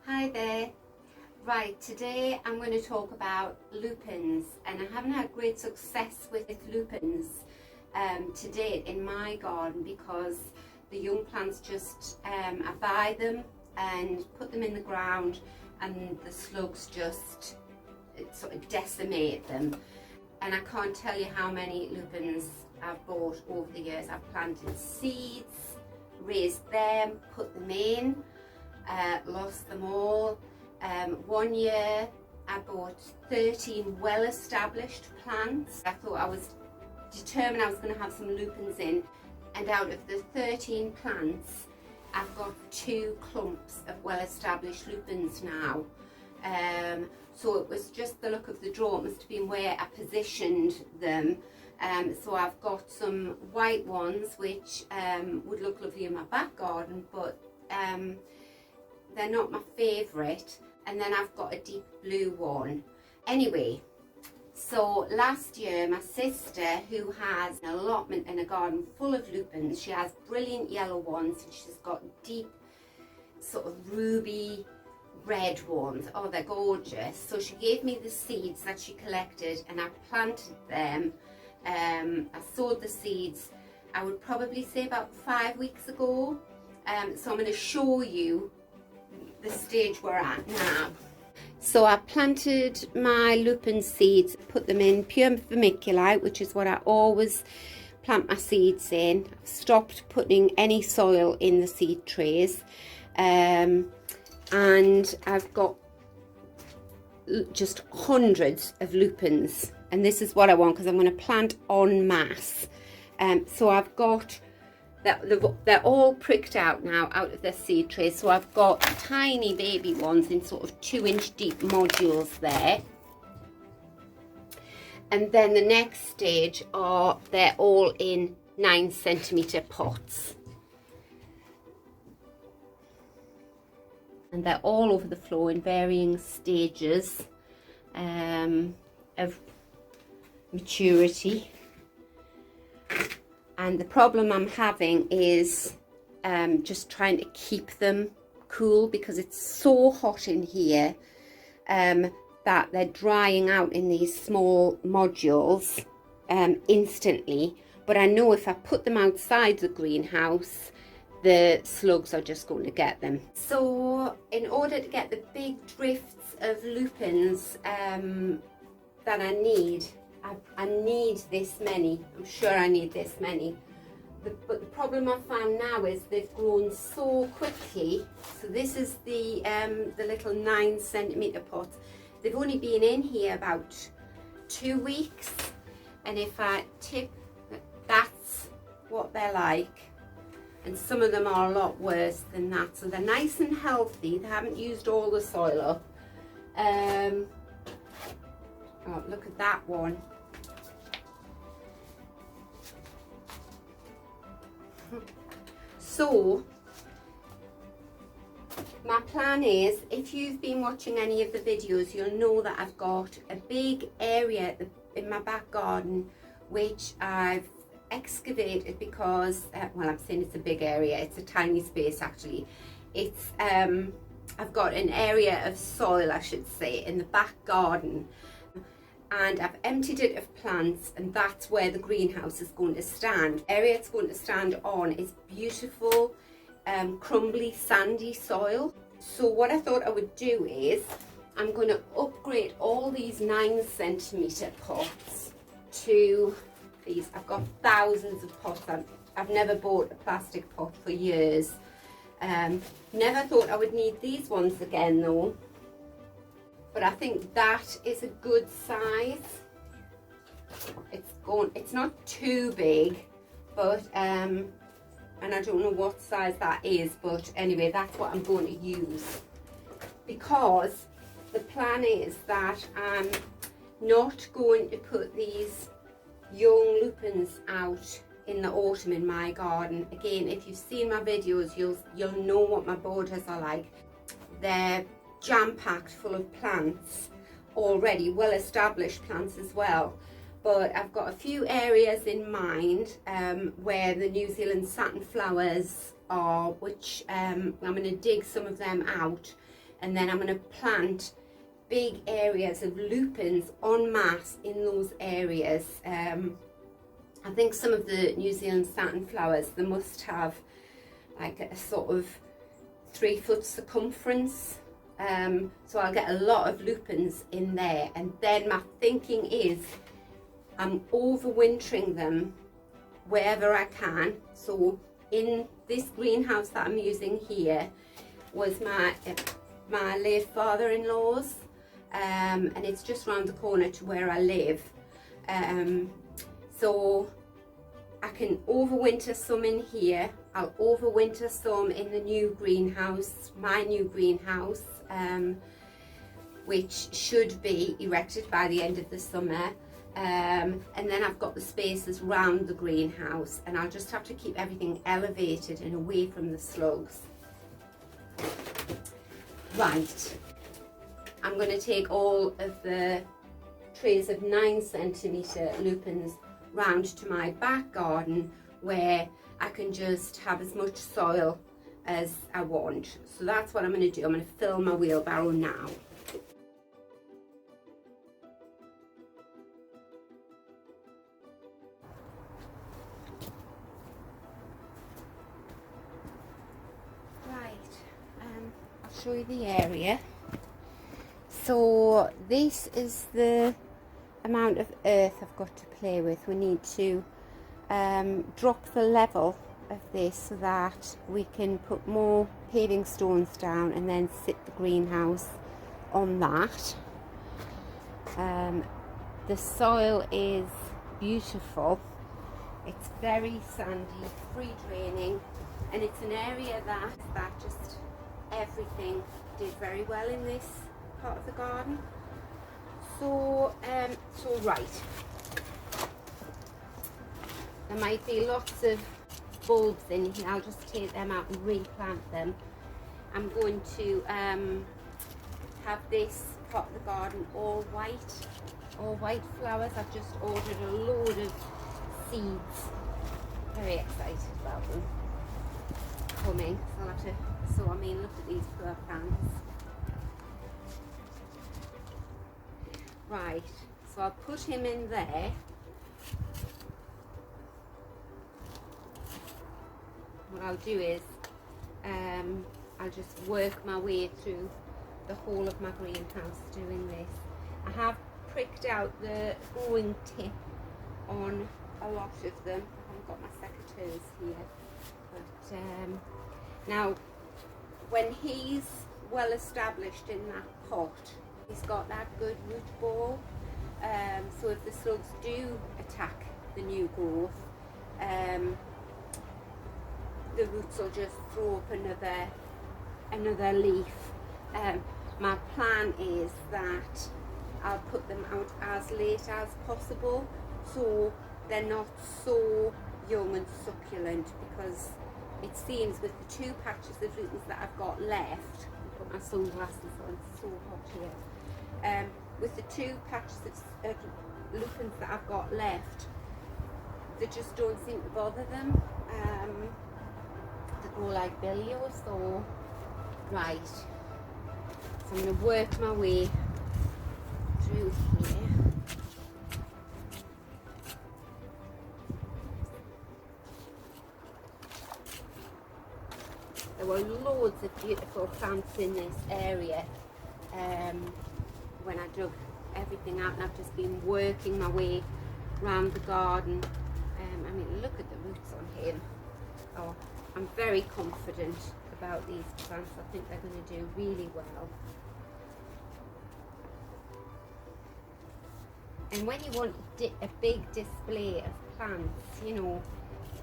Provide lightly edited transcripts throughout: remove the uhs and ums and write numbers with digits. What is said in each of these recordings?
Hi there. Right, today I'm going to talk about lupins, and I haven't had great success with lupins to date in my garden because the young plants just, I buy them and put them in the ground and the slugs just sort of decimate them. And I can't tell you how many lupins I've bought over the years. I've planted seeds, raised them, put them in, lost them all. One year I bought 13 well-established plants. I thought I was determined I was going to have some lupins in, and out of the 13 plants I've got 2 clumps of well-established lupins now. So it was just the luck of the draw. It must have been where I positioned them. So I've got some white ones which would look lovely in my back garden, but they're not my favourite. And then I've got a deep blue one. Anyway, so last year my sister, who has an allotment in a garden full of lupins, she has brilliant yellow ones and she's got deep sort of ruby red ones. Oh, they're gorgeous. So she gave me the seeds that she collected and I planted them. I sowed the seeds, I would probably say about 5 weeks ago. So I'm going to show you the stage we're at now. So I planted my lupin seeds, put them in pure vermiculite, which is what I always plant my seeds in. I've stopped putting any soil in the seed trays, and I've got just hundreds of lupins, and this is what I want because I'm going to plant en masse. So I've got they're all pricked out now out of their seed trays. So I've got tiny baby ones in sort of 2-inch deep modules there. And then the next stage they're all in 9-centimetre pots. And they're all over the floor in varying stages of maturity. And the problem I'm having is just trying to keep them cool because it's so hot in here that they're drying out in these small modules instantly. But I know if I put them outside the greenhouse, the slugs are just going to get them. So in order to get the big drifts of lupins that I need this many. I'm sure I need this many. But the problem I found now is they've grown so quickly. So this is the little 9-centimetre pot. They've only been in here about 2 weeks. And if I tip, that's what they're like. And some of them are a lot worse than that. So they're nice and healthy. They haven't used all the soil up. Oh, look at that one. So my plan is, if you've been watching any of the videos, you'll know that I've got a big area in my back garden which I've excavated because well, I'm saying it's a big area, it's a tiny space actually. It's I've got an area of soil, I should say, in the back garden, and I've emptied it of plants, and that's where the greenhouse is going to stand. The area it's going to stand on is beautiful crumbly sandy soil. So what I thought I would do is I'm going to upgrade all these 9-centimetre pots to these. I've got thousands of pots. I've never bought a plastic pot for years. Never thought I would need these ones again though. But I think that is a good size. It's not too big, but and I don't know what size that is, but anyway, that's what I'm going to use, because the plan is that I'm not going to put these young lupins out in the autumn in my garden. Again, if you've seen my videos, you'll know what my borders are like. They're jam-packed full of plants already, well-established plants as well. But I've got a few areas in mind where the New Zealand satin flowers are, which I'm going to dig some of them out and then I'm going to plant big areas of lupins en masse in those areas. I think some of the New Zealand satin flowers, they must have like a sort of 3-foot circumference, so I'll get a lot of lupins in there. And then my thinking is I'm overwintering them wherever I can. So in this greenhouse that I'm using here was my late father-in-law's, and it's just round the corner to where I live, so I can overwinter some in here. I'll overwinter some in the new greenhouse, my new greenhouse, which should be erected by the end of the summer. And then I've got the spaces round the greenhouse, and I'll just have to keep everything elevated and away from the slugs. Right, I'm going to take all of the trays of 9cm lupins round to my back garden, where I can just have as much soil as I want. So that's what I'm going to do. I'm going to fill my wheelbarrow now. I'll show you the area. So this is the amount of earth I've got to play with. We need to drop the level of this so that we can put more paving stones down and then sit the greenhouse on that. The soil is beautiful. It's very sandy, free draining, and it's an area that just everything did very well in this part of the garden. So right, there might be lots of bulbs in here. I'll just take them out and replant them. I'm going to have this part of the garden all white flowers. I've just ordered a load of seeds. Very excited about them coming. So I'll have to. So I mean, look at these poor plants. Right, so I'll put him in there. What I'll do is I'll just work my way through the whole of my greenhouse doing this. I have pricked out the growing tip on a lot of them. I haven't got my secateurs here, but now when he's well established in that pot, he's got that good root ball, so if the slugs do attack the new growth, the roots will just throw up another leaf. My plan is that I'll put them out as late as possible, so they're not so young and succulent, because it seems with the 2 patches of lupins that I've got left, I'll put my sunglasses on, it's so hot here. With the 2 patches of lupins that I've got left, they just don't seem to bother them. They grow like billios, so right. So I'm going to work my way through here. There were loads of beautiful plants in this area when I dug everything out, and I've just been working my way around the garden. I mean, look at the roots on him. Oh, I'm very confident about these plants. I think they're going to do really well. And when you want a big display of plants, you know,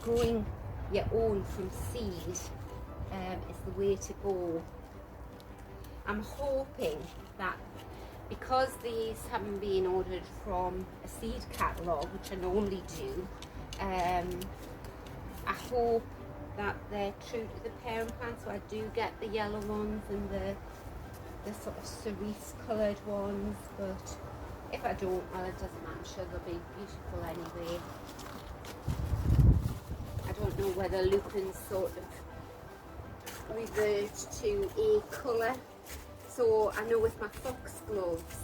growing your own from seed is the way to go. I'm hoping that because these haven't been ordered from a seed catalogue, which I normally do, I hope that they're true to the parent plant, so I do get the yellow ones and the sort of cerise coloured ones, but if I don't, well, it doesn't matter. I'm sure they'll be beautiful anyway. I don't know whether lupins sort of revert to a colour So I know with my foxgloves,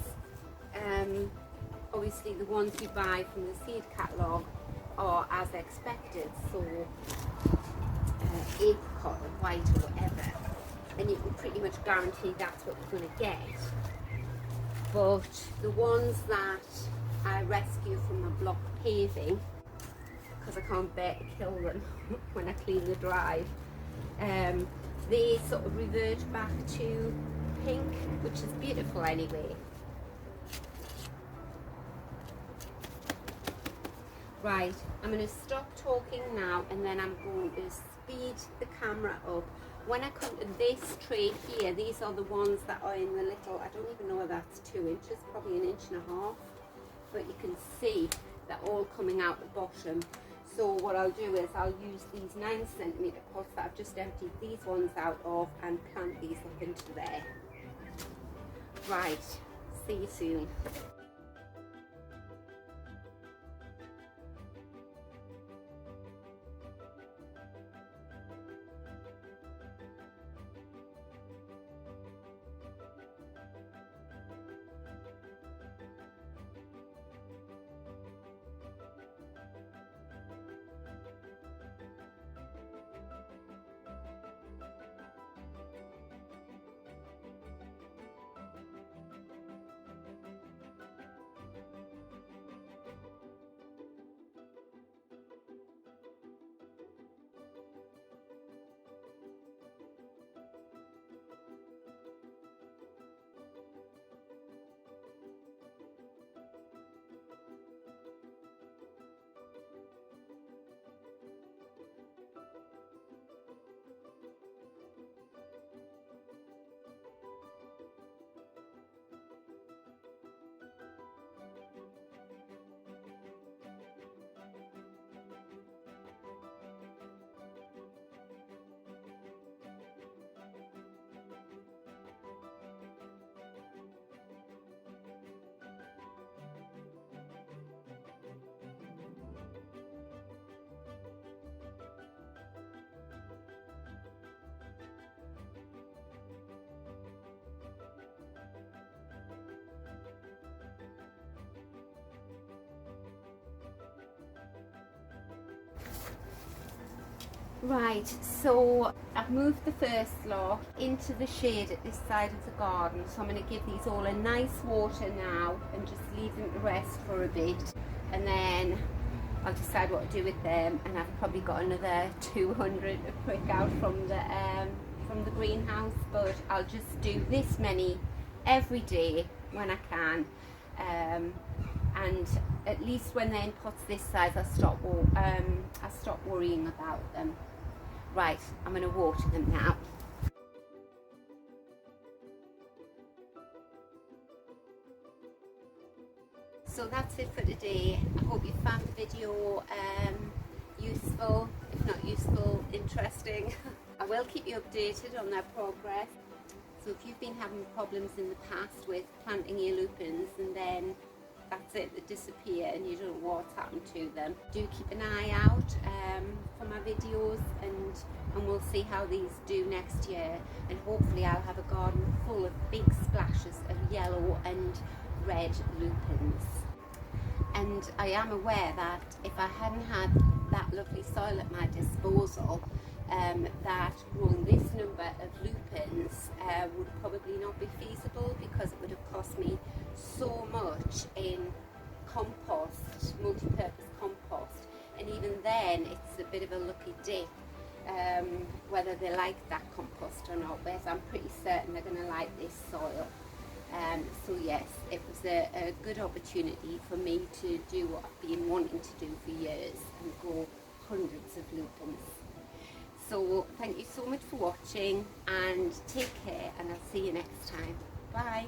obviously the ones you buy from the seed catalogue are as expected, so apricot or white or whatever, and you can pretty much guarantee that's what you're going to get. But the ones that I rescue from my block paving, because I can't bear to kill them when I clean the drive, they sort of revert back to pink, which is beautiful anyway. Right, I'm going to stop talking now and then I'm going to speed the camera up. When I come to this tray here, these are the ones that are in the little, I don't even know whether that's 2 inches, probably 1.5 inches, but you can see they're all coming out the bottom. So what I'll do is I'll use these 9cm pots that I've just emptied these ones out of and plant these up into there. Right, see you soon. Right, so I've moved the first lot into the shade at this side of the garden, so I'm going to give these all a nice water now and just leave them to rest for a bit, and then I'll decide what to do with them. And I've probably got another 200 to prick out from the greenhouse, but I'll just do this many every day when I can, and at least when they're in pots this size I stop worrying about them. Right, I'm going to water them now. So that's it for today. I hope you found the video useful, if not useful, interesting. I will keep you updated on their progress. So if you've been having problems in the past with planting your lupins and then that's it, they disappear and you don't know what's happened to them, do keep an eye out for my videos, and we'll see how these do next year, and hopefully I'll have a garden full of big splashes of yellow and red lupins. And I am aware that if I hadn't had that lovely soil at my disposal, that growing this number of lupins would probably not be feasible, because it would have cost me so much in compost, multi-purpose compost, and even then it's a bit of a lucky dip whether they like that compost or not, whereas I'm pretty certain they're going to like this soil. So yes, it was a good opportunity for me to do what I've been wanting to do for years and grow hundreds of lupins. So thank you so much for watching, and take care, and I'll see you next time. Bye.